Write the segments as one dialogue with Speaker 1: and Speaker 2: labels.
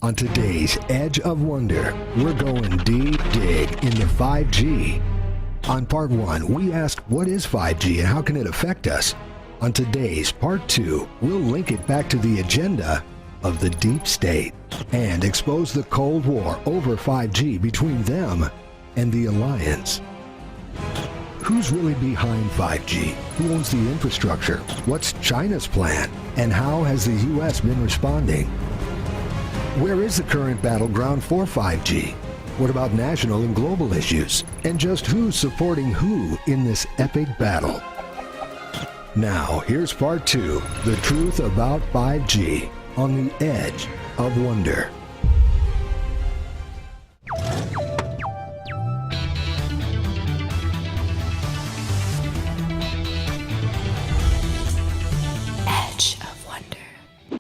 Speaker 1: On today's Edge of Wonder, we're going deep dig into 5G. On part 1, we ask what is 5G and how can it affect us? On today's part 2, we'll link it back to the agenda of the deep state and expose the Cold War over 5G between them and the Alliance. Who's really behind 5G? Who owns the infrastructure? What's China's plan? And how has the U.S. been responding? Where is the current battleground for 5G? What about national and global issues? And just who's supporting who in this epic battle? Now, here's part 2, the truth about 5G on the Edge of Wonder.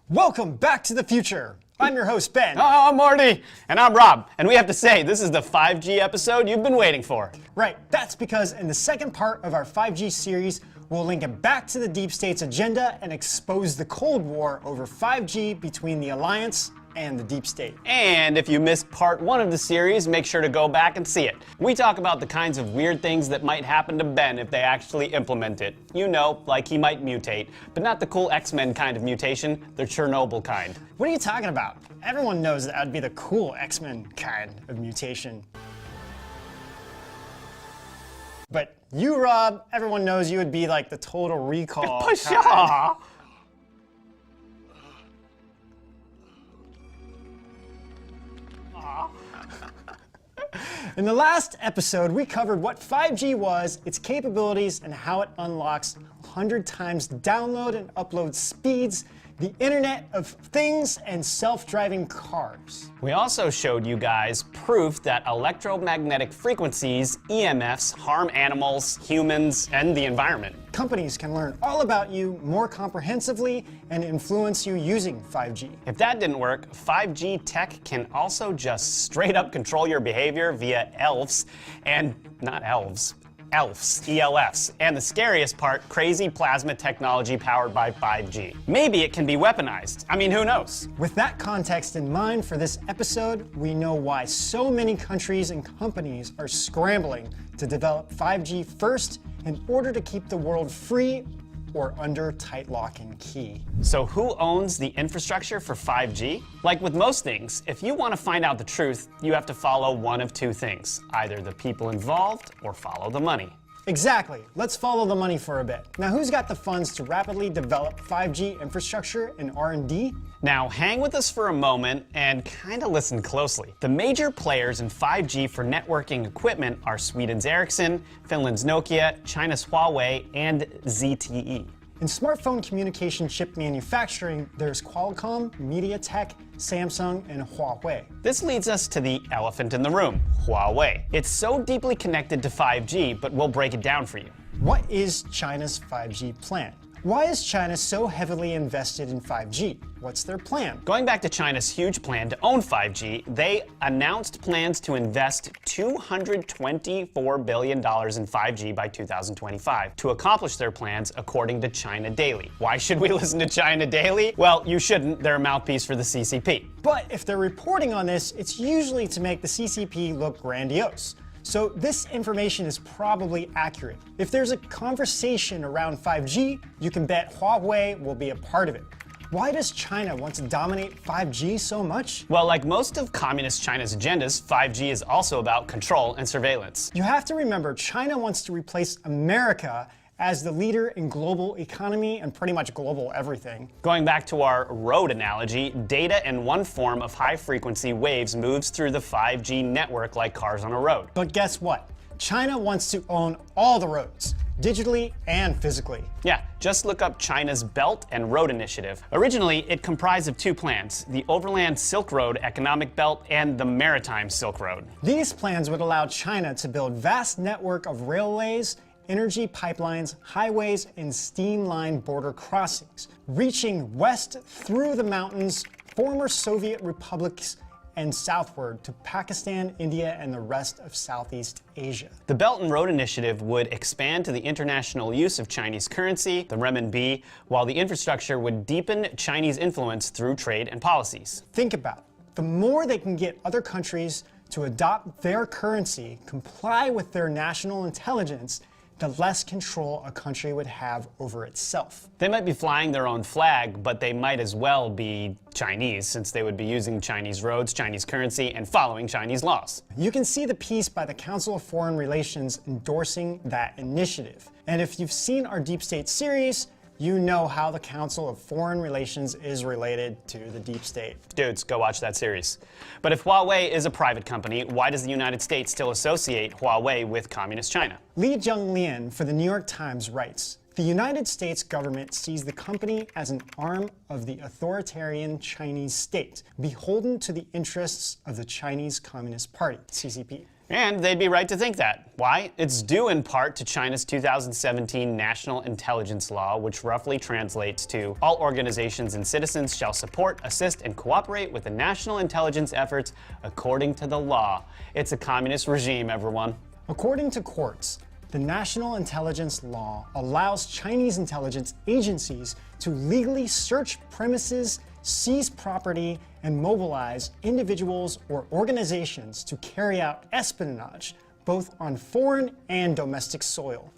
Speaker 2: Welcome back to the future. I'm your host, Ben.
Speaker 3: I'm Marty. And I'm Rob. And we have to say, this is the 5G episode you've been waiting for.
Speaker 2: Right. That's because in the second part of our 5G series, we'll link it back to the deep state's agenda and expose the Cold War over 5G between the Alliance and the deep state.
Speaker 3: And if you missed part 1 of the series, make sure to go back and see it. We talk about the kinds of weird things that might happen to Ben if they actually implement it. You know, like he might mutate, but not the cool X-Men kind of mutation, the Chernobyl kind.
Speaker 2: What are you talking about? Everyone knows that would be the cool X-Men kind of mutation. But you, Rob, everyone knows you would be like the Total Recall kind. In the last episode, we covered what 5G was, its capabilities, and how it unlocks 100 times download and upload speeds, the Internet of Things, and self-driving cars.
Speaker 3: We also showed you guys proof that electromagnetic frequencies, EMFs, harm animals, humans, and the environment.
Speaker 2: Companies can learn all about you more comprehensively and influence you using 5G.
Speaker 3: If that didn't work, 5G tech can also just straight up control your behavior via elves, and not elves. ELFs, ELFs, and the scariest part, crazy plasma technology powered by 5G. Maybe it can be weaponized. I mean, who knows?
Speaker 2: With that context in mind for this episode, we know why so many countries and companies are scrambling to develop 5G first in order to keep the world free or under tight lock and key.
Speaker 3: So who owns the infrastructure for 5G? Like with most things, if you want to find out the truth, you have to follow one of two things, either the people involved or follow the money.
Speaker 2: Exactly. Let's follow the money for a bit. Now, who's got the funds to rapidly develop 5G infrastructure and R&D?
Speaker 3: Now, hang with us for a moment and kind of listen closely. The major players in 5G for networking equipment are Sweden's Ericsson, Finland's Nokia, China's Huawei, and ZTE.
Speaker 2: In smartphone communication chip manufacturing, there's Qualcomm, MediaTek, Samsung, and Huawei.
Speaker 3: This leads us to the elephant in the room, Huawei. It's so deeply connected to 5G, but we'll break it down for you.
Speaker 2: What is China's 5G plan? Why is China so heavily invested in 5G? What's their plan?
Speaker 3: Going back to China's huge plan to own 5G, they announced plans to invest $224 billion in 5G by 2025 to accomplish their plans, according to China Daily. Why should we listen to China Daily? Well, you shouldn't. They're a mouthpiece for the CCP.
Speaker 2: But if they're reporting on this, it's usually to make the CCP look grandiose. So this information is probably accurate. If there's a conversation around 5G, you can bet Huawei will be a part of it. Why does China want to dominate 5G so much?
Speaker 3: Well, like most of Communist China's agendas, 5G is also about control and surveillance.
Speaker 2: You have to remember, China wants to replace America as the leader in global economy and pretty much global everything.
Speaker 3: Going back to our road analogy, data in one form of high-frequency waves moves through the 5G network like cars on a road.
Speaker 2: But guess what? China wants to own all the roads, digitally and physically.
Speaker 3: Yeah, just look up China's Belt and Road Initiative. Originally, it comprised of two plans, the Overland Silk Road Economic Belt and the Maritime Silk Road.
Speaker 2: These plans would allow China to build vast network of railways, energy pipelines, highways, and steam-line border crossings, reaching west through the mountains, former Soviet republics, and southward to Pakistan, India, and the rest of Southeast Asia.
Speaker 3: The Belt and Road Initiative would expand to the international use of Chinese currency, the renminbi, while the infrastructure would deepen Chinese influence through trade and policies.
Speaker 2: Think about it. the more they can get other countries to adopt their currency, comply with their national intelligence, the less control a country would have over itself.
Speaker 3: They might be flying their own flag, but they might as well be Chinese, since they would be using Chinese roads, Chinese currency, and following Chinese laws.
Speaker 2: You can see the piece by the Council of Foreign Relations endorsing that initiative. And if you've seen our Deep State series, you know how the Council of Foreign Relations is related to the deep state.
Speaker 3: Dudes, go watch that series. But if Huawei is a private company, why does the United States still associate Huawei with Communist China?
Speaker 2: Li Junglian for the New York Times writes, the United States government sees the company as an arm of the authoritarian Chinese state, beholden to the interests of the Chinese Communist Party, CCP.
Speaker 3: And they'd be right to think that. Why? It's due in part to China's 2017 National Intelligence Law, which roughly translates to all organizations and citizens shall support, assist, and cooperate with the national intelligence efforts according to the law. It's a communist regime, everyone.
Speaker 2: According to courts, the National Intelligence Law allows Chinese intelligence agencies to legally search premises, seize property, and mobilize individuals or organizations to carry out espionage, both on foreign and domestic soil.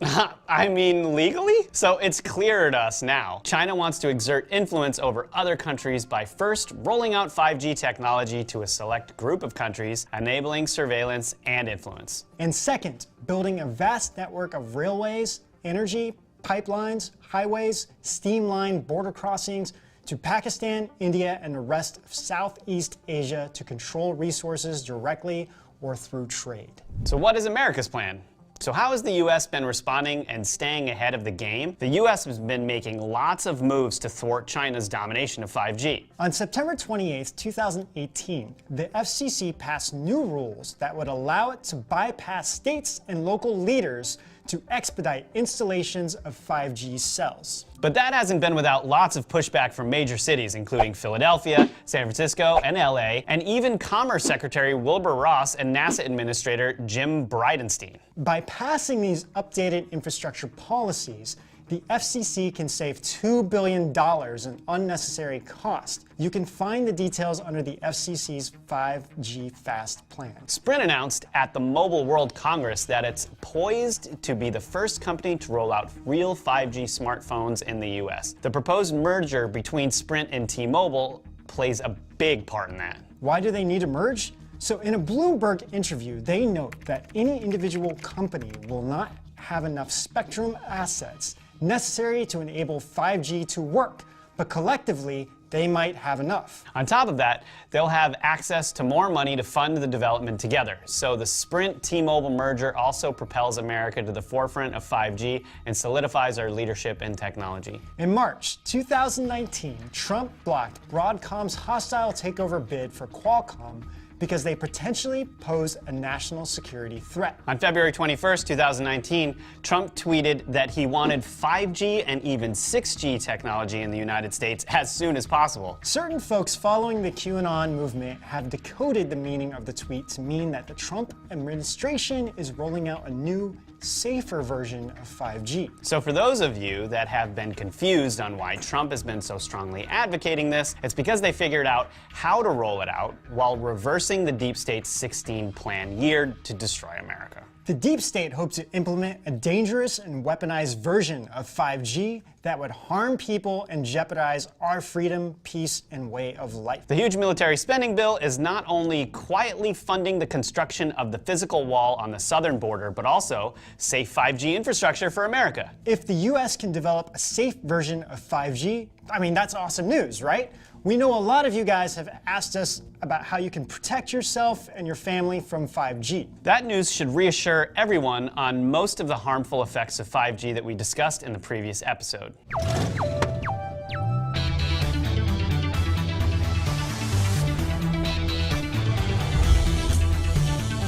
Speaker 3: I mean, legally? So it's clearer to us now. China wants to exert influence over other countries by first rolling out 5G technology to a select group of countries, enabling surveillance and influence.
Speaker 2: And second, building a vast network of railways, energy, pipelines, highways, steam line border crossings, to Pakistan, India, and the rest of Southeast Asia to control resources directly or through trade.
Speaker 3: So what is America's plan? So how has the US been responding and staying ahead of the game? The US has been making lots of moves to thwart China's domination of 5G.
Speaker 2: On September 28, 2018, the FCC passed new rules that would allow it to bypass states and local leaders to expedite installations of 5G cells.
Speaker 3: But that hasn't been without lots of pushback from major cities, including Philadelphia, San Francisco, and LA, and even Commerce Secretary Wilbur Ross and NASA Administrator Jim Bridenstine.
Speaker 2: By passing these updated infrastructure policies, the FCC can save $2 billion in unnecessary cost. You can find the details under the FCC's 5G Fast plan.
Speaker 3: Sprint announced at the Mobile World Congress that it's poised to be the first company to roll out real 5G smartphones in the US. The proposed merger between Sprint and T-Mobile plays a big part in that.
Speaker 2: Why do they need to merge? So in a Bloomberg interview, they note that any individual company will not have enough spectrum assets necessary to enable 5G to work, but collectively, they might have enough.
Speaker 3: On top of that, they'll have access to more money to fund the development together. So the Sprint-T-Mobile merger also propels America to the forefront of 5G and solidifies our leadership in technology.
Speaker 2: In March 2019, Trump blocked Broadcom's hostile takeover bid for Qualcomm because they potentially pose a national security threat.
Speaker 3: On February 21st, 2019, Trump tweeted that he wanted 5G and even 6G technology in the United States as soon as possible.
Speaker 2: Certain folks following the QAnon movement have decoded the meaning of the tweet to mean that the Trump administration is rolling out a new, safer version of 5G.
Speaker 3: So for those of you that have been confused on why Trump has been so strongly advocating this, it's because they figured out how to roll it out while reversing the deep state's 16 plan year to destroy America.
Speaker 2: The deep state hoped to implement a dangerous and weaponized version of 5G that would harm people and jeopardize our freedom, peace, and way of life.
Speaker 3: The huge military spending bill is not only quietly funding the construction of the physical wall on the southern border, but also safe 5G infrastructure for America.
Speaker 2: If the US can develop a safe version of 5G, I mean, that's awesome news, right? We know a lot of you guys have asked us about how you can protect yourself and your family from 5G.
Speaker 3: That news should reassure everyone on most of the harmful effects of 5G that we discussed in the previous episode.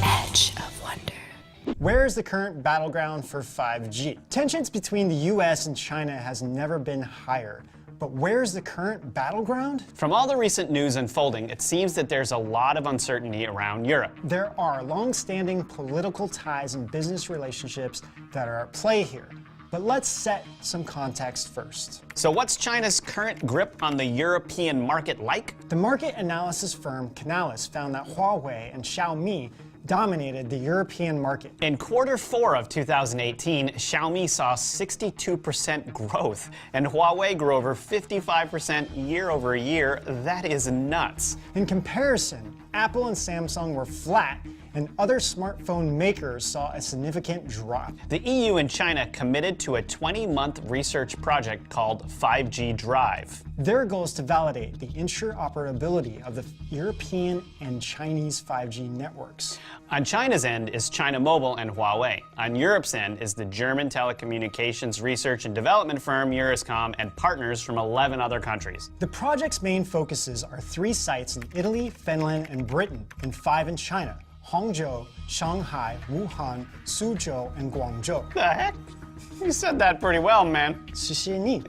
Speaker 4: Edge of Wonder.
Speaker 2: Where is the current battleground for 5G? Tensions between the US and China has never been higher. But where's the current battleground?
Speaker 3: From all the recent news unfolding, it seems that there's a lot of uncertainty around Europe.
Speaker 2: There are long-standing political ties and business relationships that are at play here. But let's set some context first.
Speaker 3: So what's China's current grip on the European market like?
Speaker 2: The market analysis firm Canalys found that Huawei and Xiaomi dominated the European market.
Speaker 3: In Q4 of 2018, Xiaomi saw 62% growth, and Huawei grew over 55% year over year. That is nuts.
Speaker 2: In comparison, Apple and Samsung were flat, and other smartphone makers saw a significant drop.
Speaker 3: The EU and China committed to a 20-month research project called 5G Drive.
Speaker 2: Their goal is to validate the interoperability of the European and Chinese 5G networks.
Speaker 3: On China's end is China Mobile and Huawei. On Europe's end is the German telecommunications research and development firm Euroscom and partners from 11 other countries.
Speaker 2: The project's main focuses are 3 sites in Italy, Finland, and Britain, and 5 in China: Hangzhou, Shanghai, Wuhan, Suzhou, and Guangzhou.
Speaker 3: The heck? You said that pretty well, man.
Speaker 2: 谢谢你.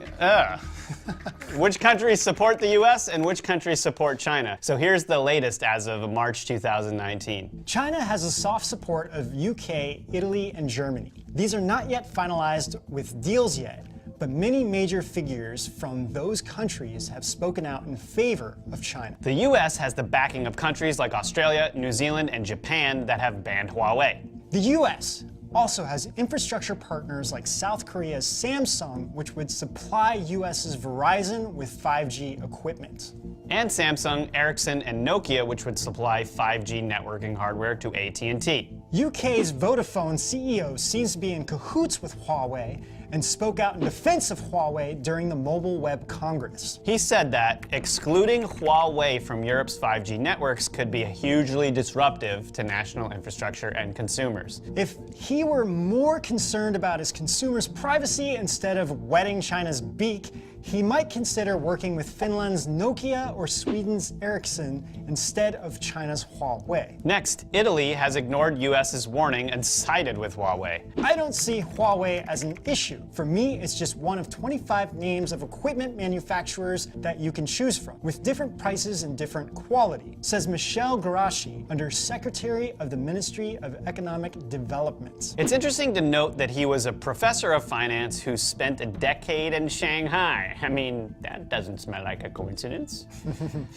Speaker 3: Which countries support the US and which countries support China? So here's the latest as of March 2019.
Speaker 2: China has a soft support of UK, Italy, and Germany. These are not yet finalized with deals yet, but many major figures from those countries have spoken out in favor of China.
Speaker 3: The US has the backing of countries like Australia, New Zealand, and Japan that have banned Huawei.
Speaker 2: The US also has infrastructure partners like South Korea's Samsung, which would supply US's Verizon with 5G equipment.
Speaker 3: And Samsung, Ericsson, and Nokia, which would supply 5G networking hardware to AT&T.
Speaker 2: UK's Vodafone CEO seems to be in cahoots with Huawei and spoke out in defense of Huawei during the Mobile Web Congress.
Speaker 3: He said that excluding Huawei from Europe's 5G networks could be hugely disruptive to national infrastructure and consumers.
Speaker 2: If he were more concerned about his consumers' privacy instead of wetting China's beak, he might consider working with Finland's Nokia or Sweden's Ericsson instead of China's Huawei.
Speaker 3: Next, Italy has ignored US's warning and sided with Huawei.
Speaker 2: I don't see Huawei as an issue. For me, it's just one of 25 names of equipment manufacturers that you can choose from, with different prices and different quality, says Michel Garashi, Under Secretary of the Ministry of Economic Development.
Speaker 3: It's interesting to note that he was a professor of finance who spent a decade in Shanghai. I mean, that doesn't smell like a coincidence.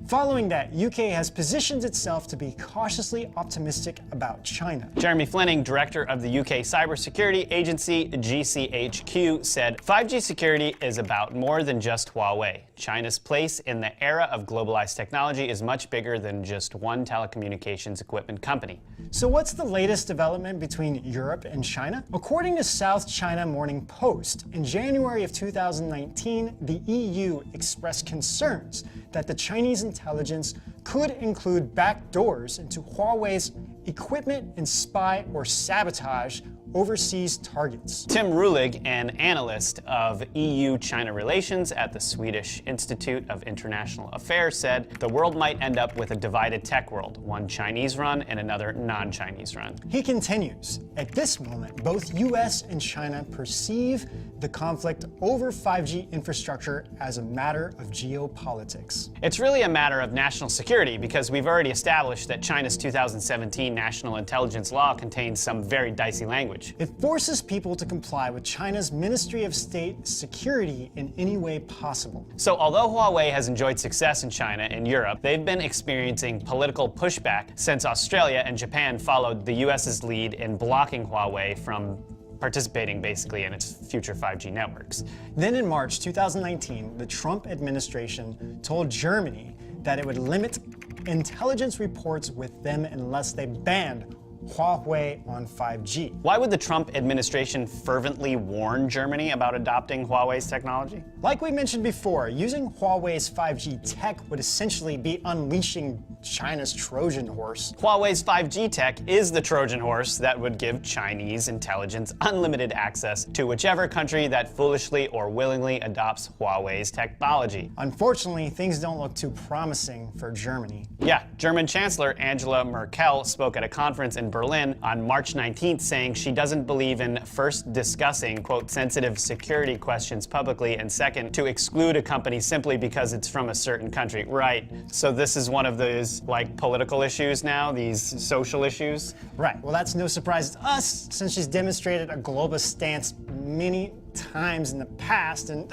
Speaker 2: Following that, UK has positioned itself to be cautiously optimistic about China.
Speaker 3: Jeremy Fleming, director of the UK cybersecurity agency GCHQ, said 5G security is about more than just Huawei. China's place in the era of globalized technology is much bigger than just one telecommunications equipment company.
Speaker 2: So what's the latest development between Europe and China? According to South China Morning Post, in January of 2019, the EU expressed concerns that the Chinese intelligence could include backdoors into Huawei's equipment and spy or sabotage overseas targets.
Speaker 3: Tim Rulig, an analyst of EU-China relations at the Swedish Institute of International Affairs, said the world might end up with a divided tech world, one Chinese-run and another non-Chinese-run.
Speaker 2: He continues, at this moment, both US and China perceive the conflict over 5G infrastructure as a matter of geopolitics.
Speaker 3: It's really a matter of national security because we've already established that China's 2017 national intelligence law contains some very dicey language.
Speaker 2: It forces people to comply with China's Ministry of State security in any way possible.
Speaker 3: So although Huawei has enjoyed success in China and Europe, they've been experiencing political pushback since Australia and Japan followed the US's lead in blocking Huawei from participating basically in its future 5G networks.
Speaker 2: Then in March 2019, the Trump administration told Germany that it would limit intelligence reports with them unless they banned Huawei on 5G.
Speaker 3: Why would the Trump administration fervently warn Germany about adopting Huawei's technology?
Speaker 2: Like we mentioned before, using Huawei's 5G tech would essentially be unleashing China's Trojan horse.
Speaker 3: Huawei's 5G tech is the Trojan horse that would give Chinese intelligence unlimited access to whichever country that foolishly or willingly adopts Huawei's technology.
Speaker 2: Unfortunately, things don't look too promising for Germany.
Speaker 3: Yeah, German Chancellor Angela Merkel spoke at a conference in Berlin on March 19th saying she doesn't believe in first discussing, quote, sensitive security questions publicly, and second, to exclude a company simply because it's from a certain country. Right, so this is one of those like political issues now, these social issues?
Speaker 2: Right, well that's no surprise to us since she's demonstrated a globalist stance many times in the past, and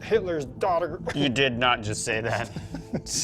Speaker 2: Hitler's daughter.
Speaker 3: You did not just say that.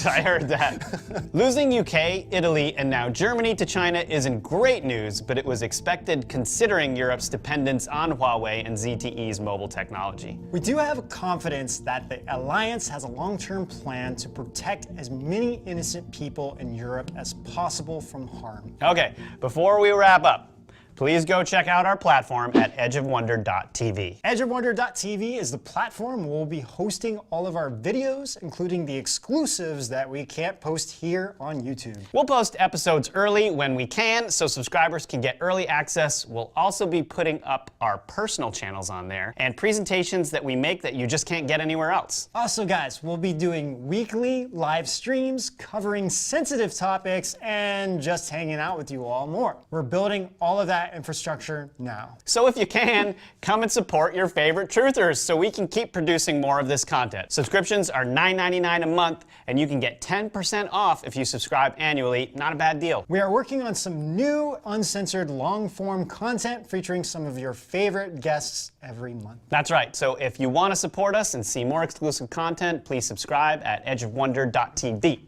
Speaker 3: I heard that. Losing UK, Italy, and now Germany to China isn't great news, but it was expected considering Europe's dependence on Huawei and ZTE's mobile technology.
Speaker 2: We do have confidence that the alliance has a long-term plan to protect as many innocent people in Europe as possible from harm.
Speaker 3: Okay, before we wrap up, please go check out our platform at edgeofwonder.tv.
Speaker 2: Edgeofwonder.tv is the platform where we'll be hosting all of our videos, including the exclusives that we can't post here on YouTube.
Speaker 3: We'll post episodes early when we can, so subscribers can get early access. We'll also be putting up our personal channels on there and presentations that we make that you just can't get anywhere else.
Speaker 2: Also, guys, we'll be doing weekly live streams covering sensitive topics and just hanging out with you all more. We're building all of that infrastructure now.
Speaker 3: So if you can, come and support your favorite truthers so we can keep producing more of this content. Subscriptions are $9.99 a month, and you can get 10% off if you subscribe annually. Not a bad deal.
Speaker 2: We are working on some new uncensored long-form content featuring some of your favorite guests every month.
Speaker 3: That's right. So if you want to support us and see more exclusive content, please subscribe at edgeofwonder.tv.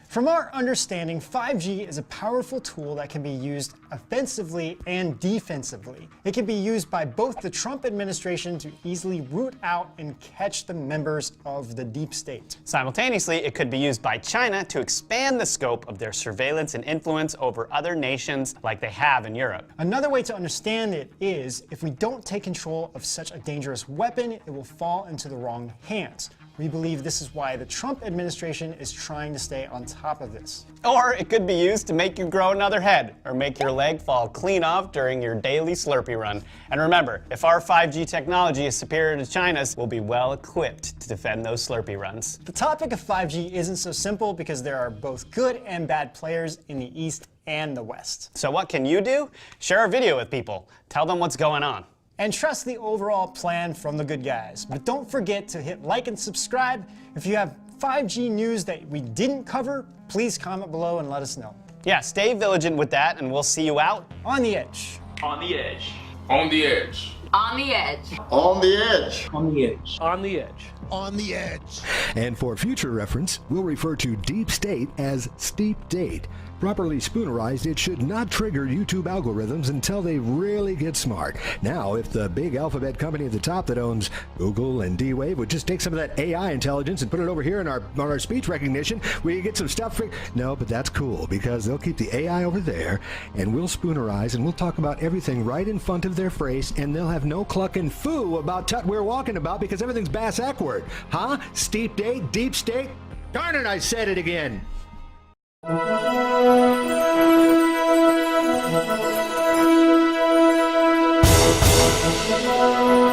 Speaker 2: From our understanding, 5G is a powerful tool that can be used offensively and defensively. It can be used by both the Trump administration to easily root out and catch the members of the deep state.
Speaker 3: Simultaneously, it could be used by China to expand the scope of their surveillance and influence over other nations like they have in Europe.
Speaker 2: Another way to understand it is, if we don't take control of such a dangerous weapon, it will fall into the wrong hands. We believe this is why the Trump administration is trying to stay on top of this.
Speaker 3: Or it could be used to make you grow another head, or make your leg fall clean off during your daily Slurpee run. And remember, if our 5G technology is superior to China's, we'll be well equipped to defend those Slurpee runs.
Speaker 2: The topic of 5G isn't so simple because there are both good and bad players in the East and the West.
Speaker 3: So what can you do? Share a video with people. Tell them what's going on.
Speaker 2: And trust the overall plan from the good guys. But don't forget to hit like and subscribe. If you have 5G news that we didn't cover, please comment below and let us know.
Speaker 3: Yeah, stay vigilant with that, and we'll see you out
Speaker 2: on the edge.
Speaker 5: On the edge.
Speaker 6: On the edge.
Speaker 4: On the edge.
Speaker 6: On the edge.
Speaker 5: On the edge.
Speaker 7: On the edge.
Speaker 1: On the edge. And for future reference, we'll refer to deep state as steep date. Properly spoonerized, it should not trigger YouTube algorithms until they really get smart. Now, if the big alphabet company at the top that owns Google and D-Wave would just take some of that AI intelligence and put it over here in our speech recognition, we get some stuff. No, but that's cool because they'll keep the AI over there, and we'll spoonerize, and we'll talk about everything right in front of their face, and they'll have no cluck and foo about tut we're walking about because everything's bass-ackward. Huh? Steep date? Deep state? Darn it, I said it again.
Speaker 4: Thank you.